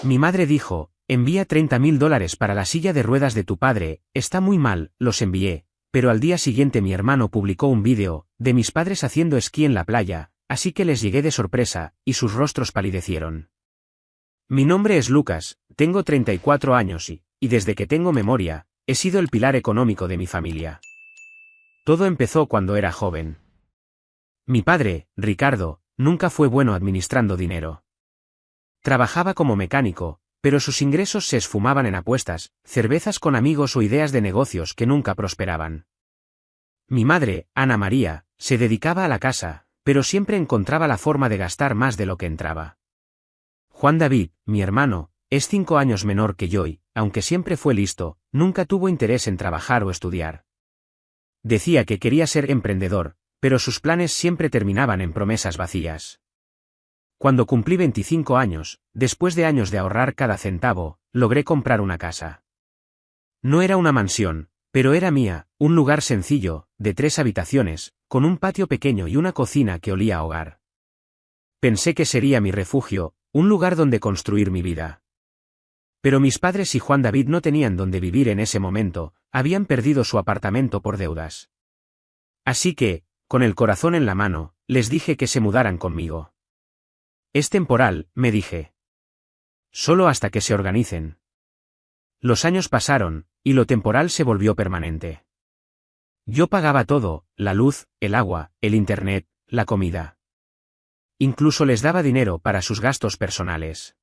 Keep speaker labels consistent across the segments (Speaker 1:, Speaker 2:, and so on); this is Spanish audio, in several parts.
Speaker 1: Mi madre dijo, envía $30.000 para la silla de ruedas de tu padre, está muy mal, los envié, pero al día siguiente mi hermano publicó un vídeo, de mis padres haciendo esquí en la playa, así que les llegué de sorpresa, y sus rostros palidecieron. Mi nombre es Lucas, tengo 34 años y desde que tengo memoria, he sido el pilar económico de mi familia. Todo empezó cuando era joven. Mi padre, Ricardo, nunca fue bueno administrando dinero. Trabajaba como mecánico, pero sus ingresos se esfumaban en apuestas, cervezas con amigos o ideas de negocios que nunca prosperaban. Mi madre, Ana María, se dedicaba a la casa, pero siempre encontraba la forma de gastar más de lo que entraba. Juan David, mi hermano, es 5 años menor que yo y, aunque siempre fue listo, nunca tuvo interés en trabajar o estudiar. Decía que quería ser emprendedor, pero sus planes siempre terminaban en promesas vacías. Cuando cumplí 25 años, después de años de ahorrar cada centavo, logré comprar una casa. No era una mansión, pero era mía, un lugar sencillo, de 3 habitaciones, con un patio pequeño y una cocina que olía a hogar. Pensé que sería mi refugio, un lugar donde construir mi vida. Pero mis padres y Juan David no tenían donde vivir en ese momento, habían perdido su apartamento por deudas. Así que, con el corazón en la mano, les dije que se mudaran conmigo. Es temporal, me dije. Solo hasta que se organicen. Los años pasaron, y lo temporal se volvió permanente. Yo pagaba todo, la luz, el agua, el internet, la comida. Incluso les daba dinero para sus gastos personales.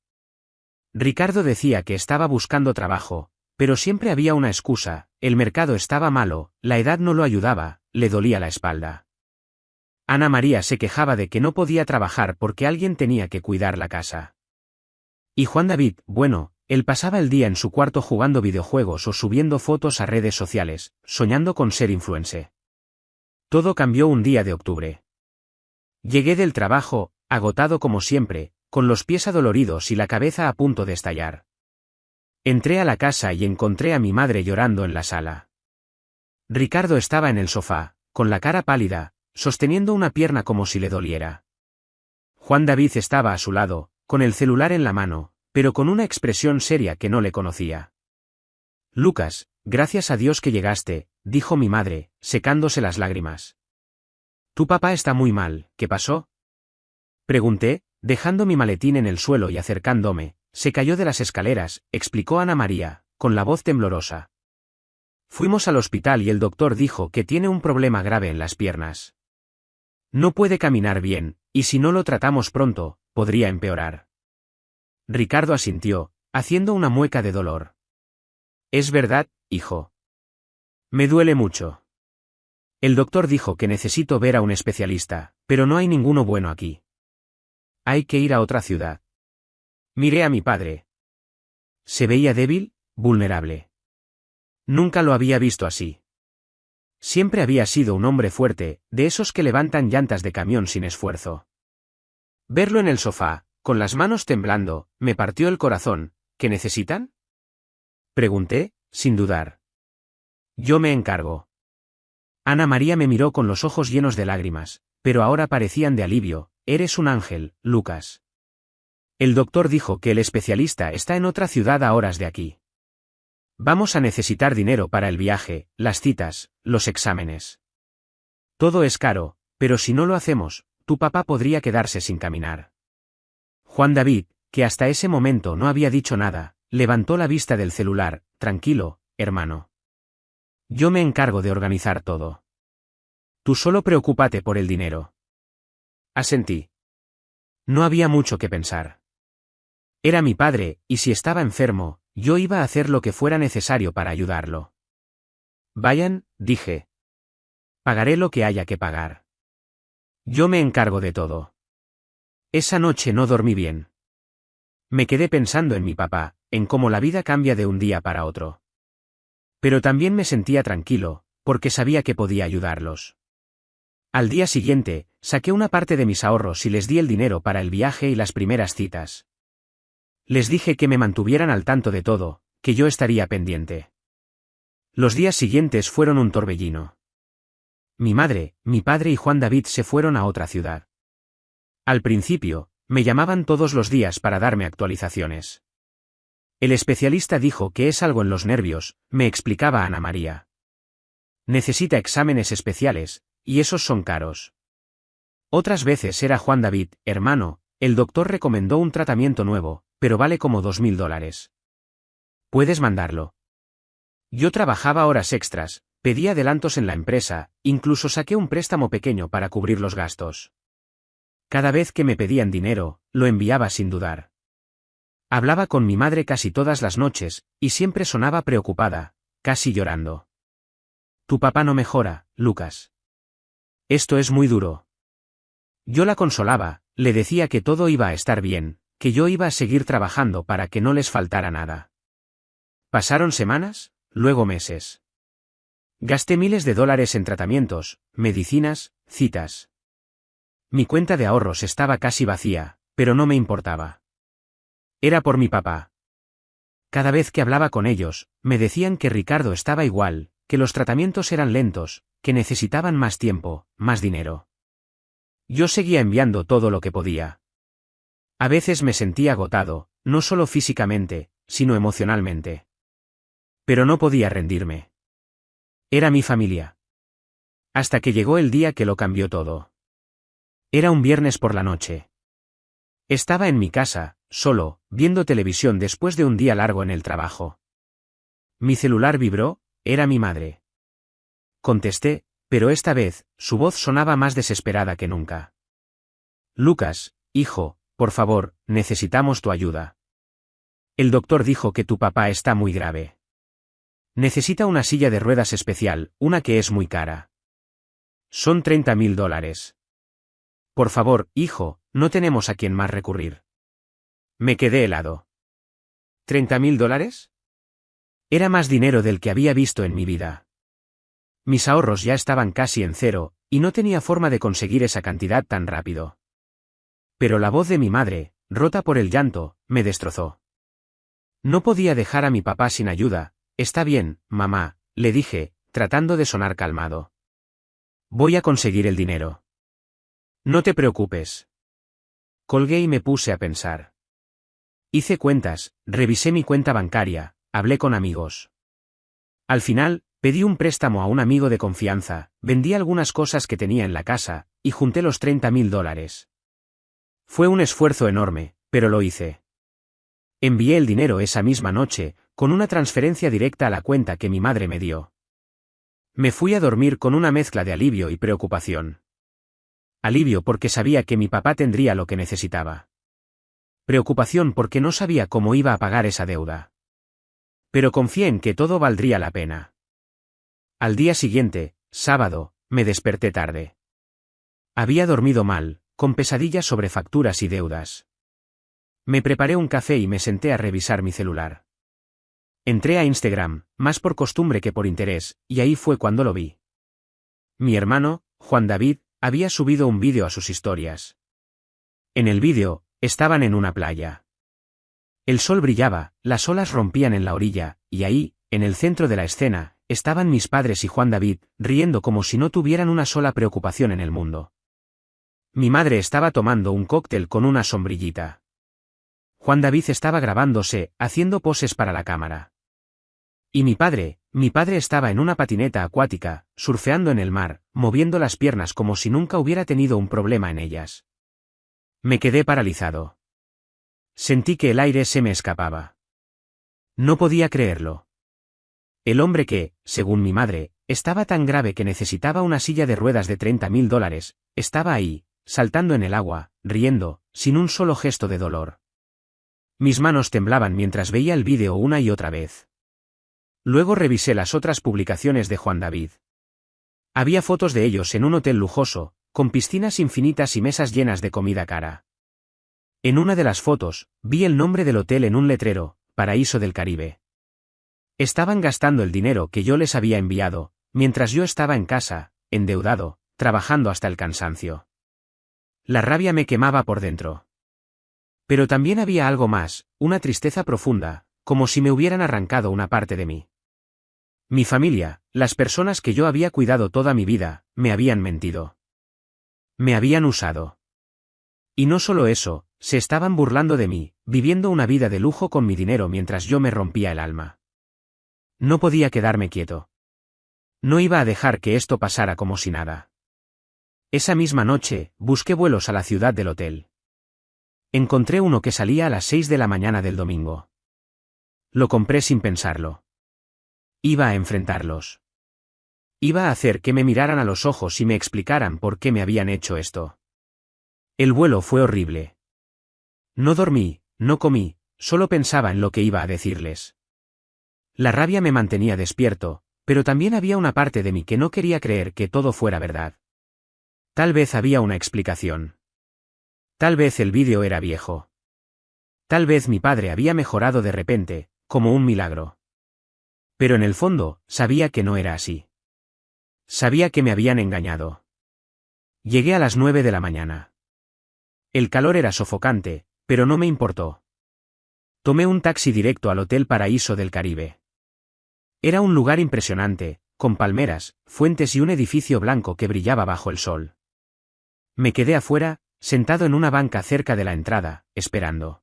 Speaker 1: Ricardo decía que estaba buscando trabajo, pero siempre había una excusa, el mercado estaba malo, la edad no lo ayudaba, le dolía la espalda. Ana María se quejaba de que no podía trabajar porque alguien tenía que cuidar la casa. Y Juan David, bueno, él pasaba el día en su cuarto jugando videojuegos o subiendo fotos a redes sociales, soñando con ser influencer. Todo cambió un día de octubre. Llegué del trabajo, agotado como siempre, con los pies adoloridos y la cabeza a punto de estallar. Entré a la casa y encontré a mi madre llorando en la sala. Ricardo estaba en el sofá, con la cara pálida, sosteniendo una pierna como si le doliera. Juan David estaba a su lado, con el celular en la mano, pero con una expresión seria que no le conocía. Lucas, gracias a Dios que llegaste, dijo mi madre, secándose las lágrimas. Tu papá está muy mal, ¿qué pasó? Pregunté, dejando mi maletín en el suelo y acercándome, se cayó de las escaleras, explicó Ana María, con la voz temblorosa. Fuimos al hospital y el doctor dijo que tiene un problema grave en las piernas. No puede caminar bien, y si no lo tratamos pronto, podría empeorar. Ricardo asintió, haciendo una mueca de dolor. Es verdad, hijo. Me duele mucho. El doctor dijo que necesito ver a un especialista, pero no hay ninguno bueno aquí. Hay que ir a otra ciudad. Miré a mi padre. Se veía débil, vulnerable. Nunca lo había visto así. Siempre había sido un hombre fuerte, de esos que levantan llantas de camión sin esfuerzo. Verlo en el sofá, con las manos temblando, me partió el corazón. ¿Qué necesitan? Pregunté, sin dudar. Yo me encargo. Ana María me miró con los ojos llenos de lágrimas, pero ahora parecían de alivio. Eres un ángel, Lucas. El doctor dijo que el especialista está en otra ciudad a horas de aquí. Vamos a necesitar dinero para el viaje, las citas, los exámenes. Todo es caro, pero si no lo hacemos, tu papá podría quedarse sin caminar. Juan David, que hasta ese momento no había dicho nada, levantó la vista del celular. Tranquilo, hermano. Yo me encargo de organizar todo. Tú solo preocúpate por el dinero. Asentí. No había mucho que pensar. Era mi padre, y si estaba enfermo, yo iba a hacer lo que fuera necesario para ayudarlo. Vayan, dije. Pagaré lo que haya que pagar. Yo me encargo de todo. Esa noche no dormí bien. Me quedé pensando en mi papá, en cómo la vida cambia de un día para otro. Pero también me sentía tranquilo, porque sabía que podía ayudarlos. Al día siguiente, saqué una parte de mis ahorros y les di el dinero para el viaje y las primeras citas. Les dije que me mantuvieran al tanto de todo, que yo estaría pendiente. Los días siguientes fueron un torbellino. Mi madre, mi padre y Juan David se fueron a otra ciudad. Al principio, me llamaban todos los días para darme actualizaciones. El especialista dijo que es algo en los nervios, me explicaba Ana María. Necesita exámenes especiales, y esos son caros. Otras veces era Juan David, hermano, el doctor recomendó un tratamiento nuevo, pero vale como $2000. ¿Puedes mandarlo? Yo trabajaba horas extras, pedí adelantos en la empresa, incluso saqué un préstamo pequeño para cubrir los gastos. Cada vez que me pedían dinero, lo enviaba sin dudar. Hablaba con mi madre casi todas las noches, y siempre sonaba preocupada, casi llorando. Tu papá no mejora, Lucas. Esto es muy duro. Yo la consolaba, le decía que todo iba a estar bien, que yo iba a seguir trabajando para que no les faltara nada. Pasaron semanas, luego meses. Gasté miles de dólares en tratamientos, medicinas, citas. Mi cuenta de ahorros estaba casi vacía, pero no me importaba. Era por mi papá. Cada vez que hablaba con ellos, me decían que Ricardo estaba igual, que los tratamientos eran lentos, que necesitaban más tiempo, más dinero. Yo seguía enviando todo lo que podía. A veces me sentía agotado, no solo físicamente, sino emocionalmente. Pero no podía rendirme. Era mi familia. Hasta que llegó el día que lo cambió todo. Era un viernes por la noche. Estaba en mi casa, solo, viendo televisión después de un día largo en el trabajo. Mi celular vibró, era mi madre. Contesté, pero esta vez, su voz sonaba más desesperada que nunca. Lucas, hijo, por favor, necesitamos tu ayuda. El doctor dijo que tu papá está muy grave. Necesita una silla de ruedas especial, una que es muy cara. Son $30.000. Por favor, hijo, no tenemos a quién más recurrir. Me quedé helado. ¿$30.000? Era más dinero del que había visto en mi vida. Mis ahorros ya estaban casi en cero, y no tenía forma de conseguir esa cantidad tan rápido. Pero la voz de mi madre, rota por el llanto, me destrozó. No podía dejar a mi papá sin ayuda. Está bien, mamá, le dije, tratando de sonar calmado. Voy a conseguir el dinero. No te preocupes. Colgué y me puse a pensar. Hice cuentas, revisé mi cuenta bancaria, hablé con amigos. Al final, pedí un préstamo a un amigo de confianza, vendí algunas cosas que tenía en la casa, y junté los $30.000. Fue un esfuerzo enorme, pero lo hice. Envié el dinero esa misma noche, con una transferencia directa a la cuenta que mi madre me dio. Me fui a dormir con una mezcla de alivio y preocupación. Alivio porque sabía que mi papá tendría lo que necesitaba. Preocupación porque no sabía cómo iba a pagar esa deuda. Pero confié en que todo valdría la pena. Al día siguiente, sábado, me desperté tarde. Había dormido mal, con pesadillas sobre facturas y deudas. Me preparé un café y me senté a revisar mi celular. Entré a Instagram, más por costumbre que por interés, y ahí fue cuando lo vi. Mi hermano, Juan David, había subido un vídeo a sus historias. En el vídeo, estaban en una playa. El sol brillaba, las olas rompían en la orilla, y ahí, en el centro de la escena, estaban mis padres y Juan David, riendo como si no tuvieran una sola preocupación en el mundo. Mi madre estaba tomando un cóctel con una sombrillita. Juan David estaba grabándose, haciendo poses para la cámara. Y mi padre estaba en una patineta acuática, surfeando en el mar, moviendo las piernas como si nunca hubiera tenido un problema en ellas. Me quedé paralizado. Sentí que el aire se me escapaba. No podía creerlo. El hombre que, según mi madre, estaba tan grave que necesitaba una silla de ruedas de $30.000, estaba ahí, saltando en el agua, riendo, sin un solo gesto de dolor. Mis manos temblaban mientras veía el vídeo una y otra vez. Luego revisé las otras publicaciones de Juan David. Había fotos de ellos en un hotel lujoso, con piscinas infinitas y mesas llenas de comida cara. En una de las fotos, vi el nombre del hotel en un letrero, Paraíso del Caribe. Estaban gastando el dinero que yo les había enviado, mientras yo estaba en casa, endeudado, trabajando hasta el cansancio. La rabia me quemaba por dentro. Pero también había algo más, una tristeza profunda, como si me hubieran arrancado una parte de mí. Mi familia, las personas que yo había cuidado toda mi vida, me habían mentido. Me habían usado. Y no solo eso, se estaban burlando de mí, viviendo una vida de lujo con mi dinero mientras yo me rompía el alma. No podía quedarme quieto. No iba a dejar que esto pasara como si nada. Esa misma noche, busqué vuelos a la ciudad del hotel. Encontré uno que salía a las 6 de la mañana del domingo. Lo compré sin pensarlo. Iba a enfrentarlos. Iba a hacer que me miraran a los ojos y me explicaran por qué me habían hecho esto. El vuelo fue horrible. No dormí, no comí, solo pensaba en lo que iba a decirles. La rabia me mantenía despierto, pero también había una parte de mí que no quería creer que todo fuera verdad. Tal vez había una explicación. Tal vez el vídeo era viejo. Tal vez mi padre había mejorado de repente, como un milagro. Pero en el fondo, sabía que no era así. Sabía que me habían engañado. Llegué a las 9 de la mañana. El calor era sofocante, pero no me importó. Tomé un taxi directo al Hotel Paraíso del Caribe. Era un lugar impresionante, con palmeras, fuentes y un edificio blanco que brillaba bajo el sol. Me quedé afuera, sentado en una banca cerca de la entrada, esperando.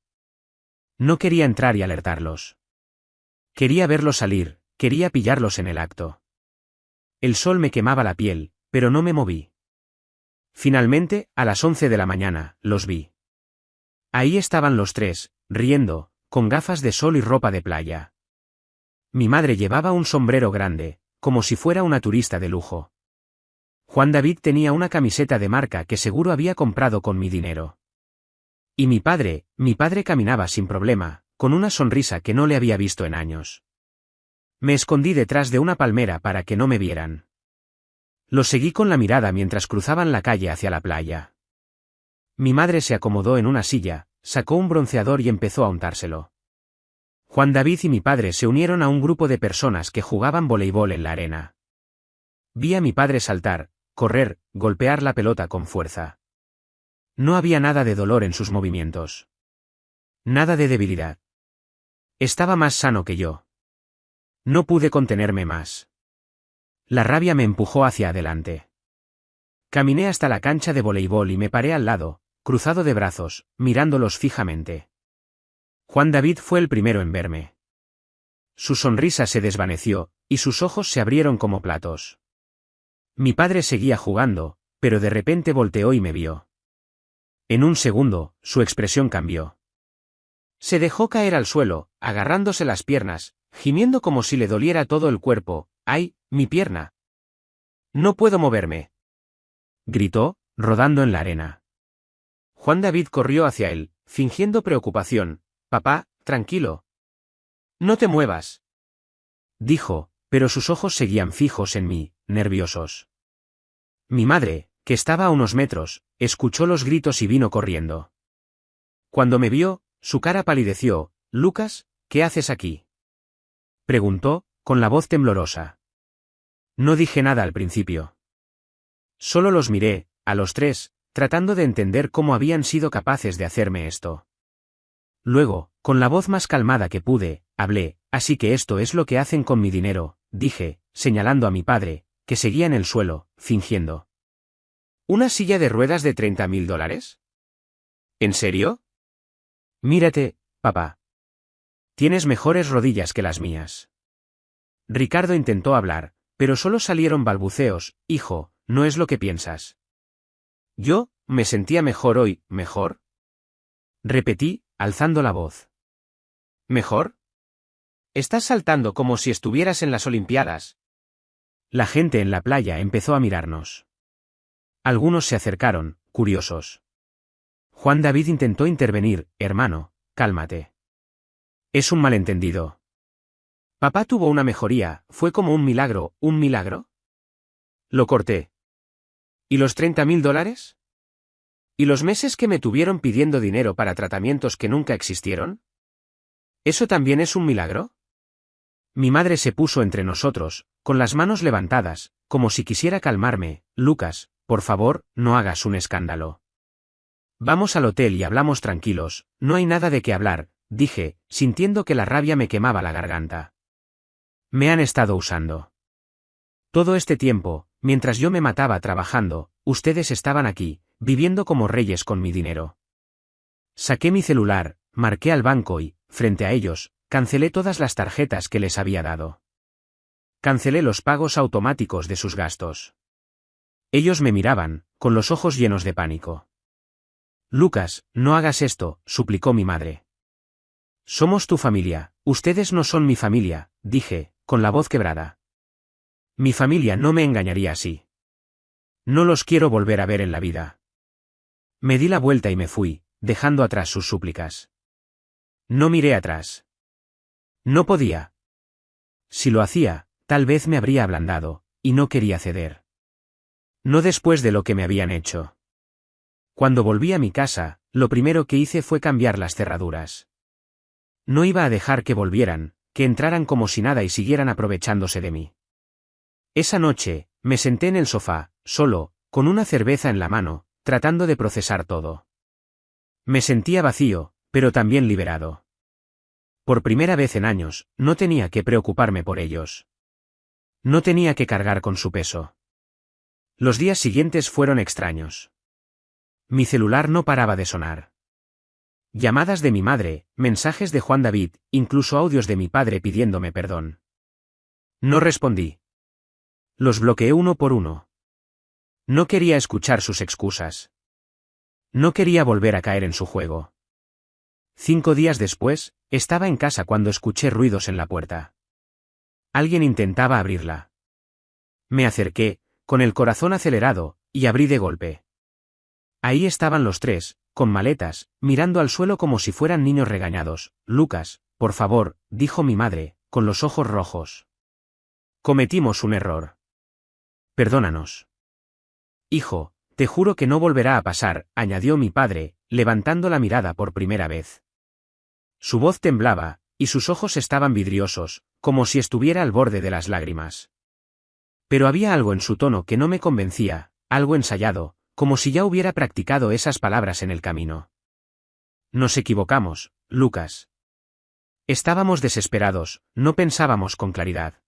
Speaker 1: No quería entrar y alertarlos. Quería verlos salir, quería pillarlos en el acto. El sol me quemaba la piel, pero no me moví. Finalmente, a las 11 de la mañana, los vi. Ahí estaban los tres, riendo, con gafas de sol y ropa de playa. Mi madre llevaba un sombrero grande, como si fuera una turista de lujo. Juan David tenía una camiseta de marca que seguro había comprado con mi dinero. Y mi padre caminaba sin problema, con una sonrisa que no le había visto en años. Me escondí detrás de una palmera para que no me vieran. Los seguí con la mirada mientras cruzaban la calle hacia la playa. Mi madre se acomodó en una silla, sacó un bronceador y empezó a untárselo. Juan David y mi padre se unieron a un grupo de personas que jugaban voleibol en la arena. Vi a mi padre saltar, correr, golpear la pelota con fuerza. No había nada de dolor en sus movimientos. Nada de debilidad. Estaba más sano que yo. No pude contenerme más. La rabia me empujó hacia adelante. Caminé hasta la cancha de voleibol y me paré al lado, cruzado de brazos, mirándolos fijamente. Juan David fue el primero en verme. Su sonrisa se desvaneció, y sus ojos se abrieron como platos. Mi padre seguía jugando, pero de repente volteó y me vio. En un segundo, su expresión cambió. Se dejó caer al suelo, agarrándose las piernas, gimiendo como si le doliera todo el cuerpo. ¡Ay, mi pierna! No puedo moverme. Gritó, rodando en la arena. Juan David corrió hacia él, fingiendo preocupación. Papá, tranquilo. No te muevas. Dijo, pero sus ojos seguían fijos en mí, nerviosos. Mi madre, que estaba a unos metros, escuchó los gritos y vino corriendo. Cuando me vio, su cara palideció. Lucas, ¿qué haces aquí? Preguntó, con la voz temblorosa. No dije nada al principio. Solo los miré, a los tres, tratando de entender cómo habían sido capaces de hacerme esto. Luego, con la voz más calmada que pude, hablé. Así que esto es lo que hacen con mi dinero, dije, señalando a mi padre, que seguía en el suelo, fingiendo. ¿Una silla de ruedas de $30.000? ¿En serio? Mírate, papá. Tienes mejores rodillas que las mías. Ricardo intentó hablar, pero solo salieron balbuceos. Hijo, no es lo que piensas. Yo, me sentía mejor hoy. ¿Mejor? Repetí, alzando la voz. ¿Mejor? Estás saltando como si estuvieras en las Olimpiadas. La gente en la playa empezó a mirarnos. Algunos se acercaron, curiosos. Juan David intentó intervenir. Hermano, cálmate. Es un malentendido. Papá tuvo una mejoría, fue como un milagro. ¿Un milagro? Lo corté. ¿Y los $30.000? ¿Y los meses que me tuvieron pidiendo dinero para tratamientos que nunca existieron? ¿Eso también es un milagro? Mi madre se puso entre nosotros, con las manos levantadas, como si quisiera calmarme. Lucas, por favor, no hagas un escándalo. Vamos al hotel y hablamos tranquilos. No hay nada de qué hablar, dije, sintiendo que la rabia me quemaba la garganta. Me han estado usando. Todo este tiempo, mientras yo me mataba trabajando, ustedes estaban aquí, viviendo como reyes con mi dinero. Saqué mi celular, marqué al banco y, frente a ellos, cancelé todas las tarjetas que les había dado. Cancelé los pagos automáticos de sus gastos. Ellos me miraban, con los ojos llenos de pánico. Lucas, no hagas esto, suplicó mi madre. Somos tu familia, ustedes no son mi familia, dije, con la voz quebrada. Mi familia no me engañaría así. No los quiero volver a ver en la vida. Me di la vuelta y me fui, dejando atrás sus súplicas. No miré atrás. No podía. Si lo hacía, tal vez me habría ablandado, y no quería ceder. No después de lo que me habían hecho. Cuando volví a mi casa, lo primero que hice fue cambiar las cerraduras. No iba a dejar que volvieran, que entraran como si nada y siguieran aprovechándose de mí. Esa noche, me senté en el sofá, solo, con una cerveza en la mano, tratando de procesar todo. Me sentía vacío, pero también liberado. Por primera vez en años, no tenía que preocuparme por ellos. No tenía que cargar con su peso. Los días siguientes fueron extraños. Mi celular no paraba de sonar. Llamadas de mi madre, mensajes de Juan David, incluso audios de mi padre pidiéndome perdón. No respondí. Los bloqueé uno por uno. No quería escuchar sus excusas. No quería volver a caer en su juego. 5 días después, estaba en casa cuando escuché ruidos en la puerta. Alguien intentaba abrirla. Me acerqué, con el corazón acelerado, y abrí de golpe. Ahí estaban los tres, con maletas, mirando al suelo como si fueran niños regañados. Lucas, por favor, dijo mi madre, con los ojos rojos. Cometimos un error. Perdónanos. Hijo, te juro que no volverá a pasar, añadió mi padre, levantando la mirada por primera vez. Su voz temblaba, y sus ojos estaban vidriosos, como si estuviera al borde de las lágrimas. Pero había algo en su tono que no me convencía, algo ensayado, como si ya hubiera practicado esas palabras en el camino. Nos equivocamos, Lucas. Estábamos desesperados, no pensábamos con claridad.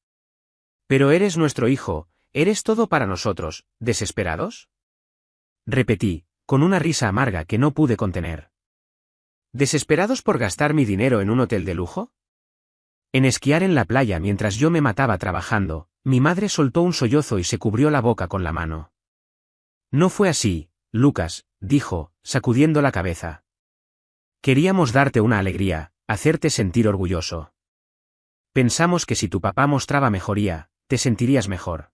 Speaker 1: Pero eres nuestro hijo, eres todo para nosotros, ¿desesperados? Repetí, con una risa amarga que no pude contener. ¿Desesperados por gastar mi dinero en un hotel de lujo? En esquiar en la playa mientras yo me mataba trabajando, mi madre soltó un sollozo y se cubrió la boca con la mano. No fue así, Lucas, dijo, sacudiendo la cabeza. Queríamos darte una alegría, hacerte sentir orgulloso. Pensamos que si tu papá mostraba mejoría, te sentirías mejor.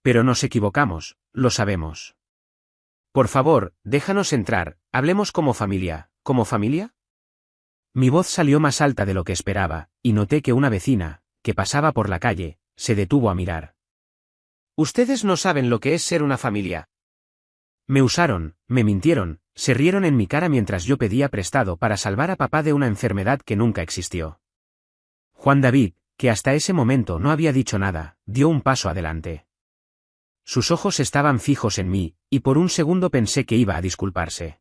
Speaker 1: Pero nos equivocamos, lo sabemos. Por favor, déjanos entrar, hablemos como familia, ¿como familia? Mi voz salió más alta de lo que esperaba, y noté que una vecina, que pasaba por la calle, se detuvo a mirar. Ustedes no saben lo que es ser una familia. Me usaron, me mintieron, se rieron en mi cara mientras yo pedía prestado para salvar a papá de una enfermedad que nunca existió. Juan David, que hasta ese momento no había dicho nada, dio un paso adelante. Sus ojos estaban fijos en mí, y por un segundo pensé que iba a disculparse.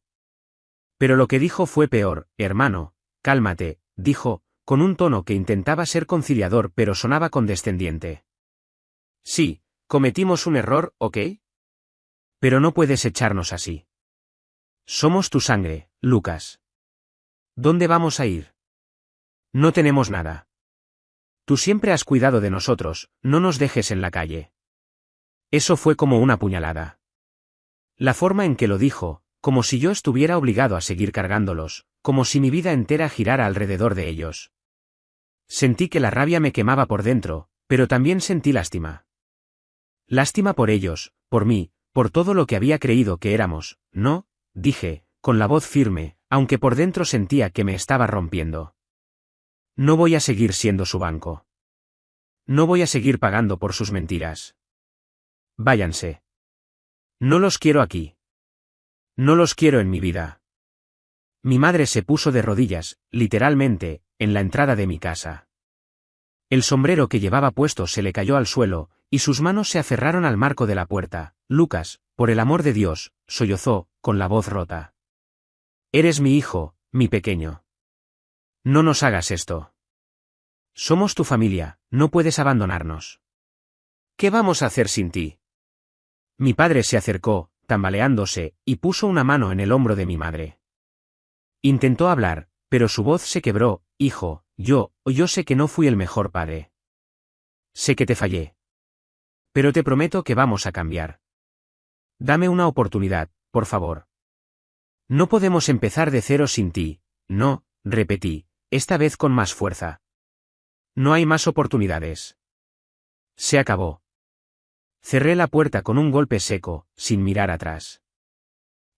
Speaker 1: Pero lo que dijo fue peor. Hermano, cálmate, dijo, con un tono que intentaba ser conciliador pero sonaba condescendiente. Sí, cometimos un error, ¿ok? Pero no puedes echarnos así. Somos tu sangre, Lucas. ¿Dónde vamos a ir? No tenemos nada. Tú siempre has cuidado de nosotros, no nos dejes en la calle. Eso fue como una puñalada. La forma en que lo dijo, como si yo estuviera obligado a seguir cargándolos, como si mi vida entera girara alrededor de ellos. Sentí que la rabia me quemaba por dentro, pero también sentí lástima. Lástima por ellos, por mí, por todo lo que había creído que éramos, ¿no? Dije, con la voz firme, aunque por dentro sentía que me estaba rompiendo. No voy a seguir siendo su banco. No voy a seguir pagando por sus mentiras. Váyanse. No los quiero aquí. No los quiero en mi vida. Mi madre se puso de rodillas, literalmente, en la entrada de mi casa. El sombrero que llevaba puesto se le cayó al suelo, y sus manos se aferraron al marco de la puerta. Lucas, por el amor de Dios, sollozó, con la voz rota. Eres mi hijo, mi pequeño. No nos hagas esto. Somos tu familia, no puedes abandonarnos. ¿Qué vamos a hacer sin ti? Mi padre se acercó, tambaleándose, y puso una mano en el hombro de mi madre. Intentó hablar, pero su voz se quebró. Hijo, yo sé que no fui el mejor padre. Sé que te fallé. Pero te prometo que vamos a cambiar. Dame una oportunidad, por favor. No podemos empezar de cero sin ti. No, repetí, esta vez con más fuerza. No hay más oportunidades. Se acabó. Cerré la puerta con un golpe seco, sin mirar atrás.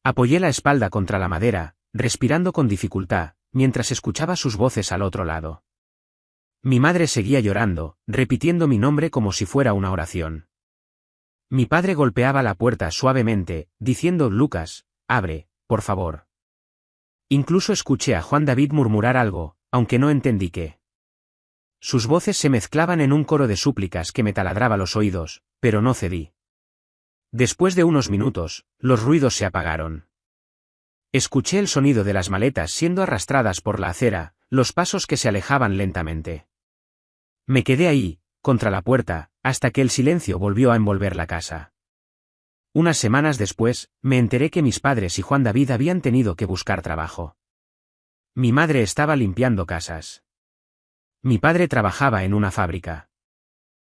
Speaker 1: Apoyé la espalda contra la madera, respirando con dificultad, mientras escuchaba sus voces al otro lado. Mi madre seguía llorando, repitiendo mi nombre como si fuera una oración. Mi padre golpeaba la puerta suavemente, diciendo: Lucas, abre, por favor. Incluso escuché a Juan David murmurar algo, aunque no entendí qué. Sus voces se mezclaban en un coro de súplicas que me taladraba los oídos, pero no cedí. Después de unos minutos, los ruidos se apagaron. Escuché el sonido de las maletas siendo arrastradas por la acera, los pasos que se alejaban lentamente. Me quedé ahí, contra la puerta, hasta que el silencio volvió a envolver la casa. Unas semanas después, me enteré que mis padres y Juan David habían tenido que buscar trabajo. Mi madre estaba limpiando casas. Mi padre trabajaba en una fábrica.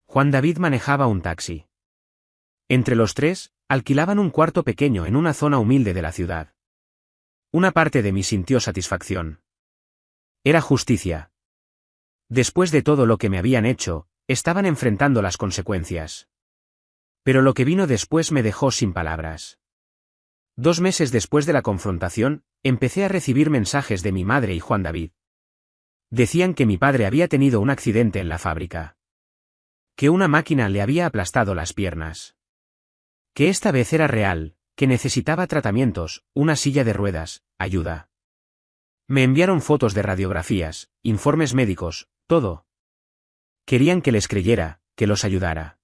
Speaker 1: Juan David manejaba un taxi. Entre los tres, alquilaban un cuarto pequeño en una zona humilde de la ciudad. Una parte de mí sintió satisfacción. Era justicia. Después de todo lo que me habían hecho, estaban enfrentando las consecuencias. Pero lo que vino después me dejó sin palabras. 2 meses después de la confrontación, empecé a recibir mensajes de mi madre y Juan David. Decían que mi padre había tenido un accidente en la fábrica. Que una máquina le había aplastado las piernas. Que esta vez era real, que necesitaba tratamientos, una silla de ruedas, ayuda. Me enviaron fotos de radiografías, informes médicos, todo. Querían que les creyera, que los ayudara.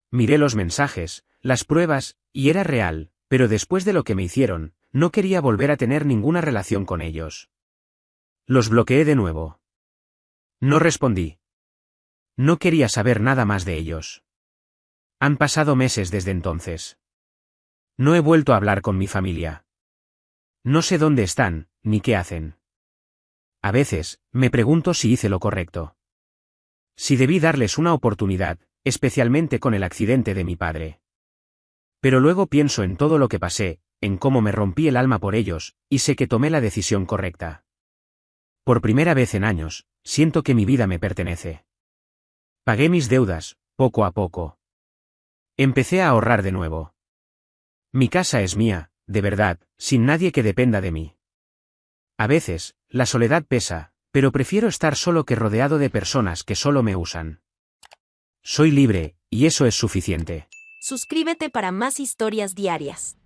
Speaker 1: Miré los mensajes, las pruebas, y era real, pero después de lo que me hicieron, no quería volver a tener ninguna relación con ellos. Los bloqueé de nuevo. No respondí. No quería saber nada más de ellos. Han pasado meses desde entonces. No he vuelto a hablar con mi familia. No sé dónde están, ni qué hacen. A veces, me pregunto si hice lo correcto. Si debí darles una oportunidad, especialmente con el accidente de mi padre. Pero luego pienso en todo lo que pasé, en cómo me rompí el alma por ellos, y sé que tomé la decisión correcta. Por primera vez en años, siento que mi vida me pertenece. Pagué mis deudas, poco a poco. Empecé a ahorrar de nuevo. Mi casa es mía, de verdad, sin nadie que dependa de mí. A veces, la soledad pesa, pero prefiero estar solo que rodeado de personas que solo me usan. Soy libre, y eso es suficiente.
Speaker 2: Suscríbete para más historias diarias.